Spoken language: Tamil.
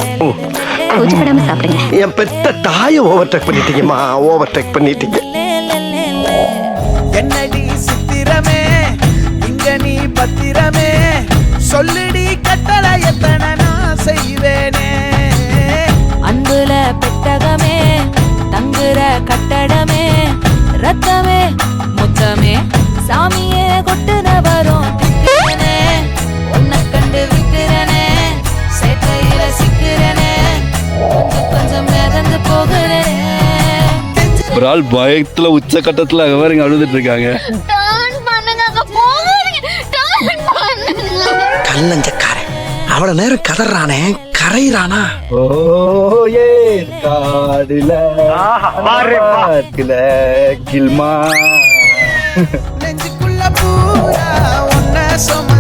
கூச்சப்படாம சாப்பிடுங்க. என் பெத்த தாயை ஓவர்டேக் பண்ணிட்டீங்கம்மா, ஓவர்டேக் பண்ணிட்டீங்க. என்னடி சித்திரமே இங்க நீ பத்திரமே சொல்லுடி கட்டளை எத்தனை நான் செய்வேனே. அன்புல பெட்டகமே தங்குற கட்டடமே ரத்தமே முத்தமே சாமியே கொட்டுன வரும் திட்டுறனே. உன்னை கண்டு விட்டுறனே சேட்டையில சிக்கிறனே கொஞ்சம் கொஞ்சம் மிதந்து போகிறேன். ஒரு ஆள் பயத்துல உச்ச கட்டத்துல வேறங்க அழுதுட்டு இருக்காங்க. கல்லஞ்சக்காரன் அவ்வளவு நேரம் கதறானே, கரையிறானா? கில்மா நெஞ்சுக்குள்ள பூரா ஒன்ன சும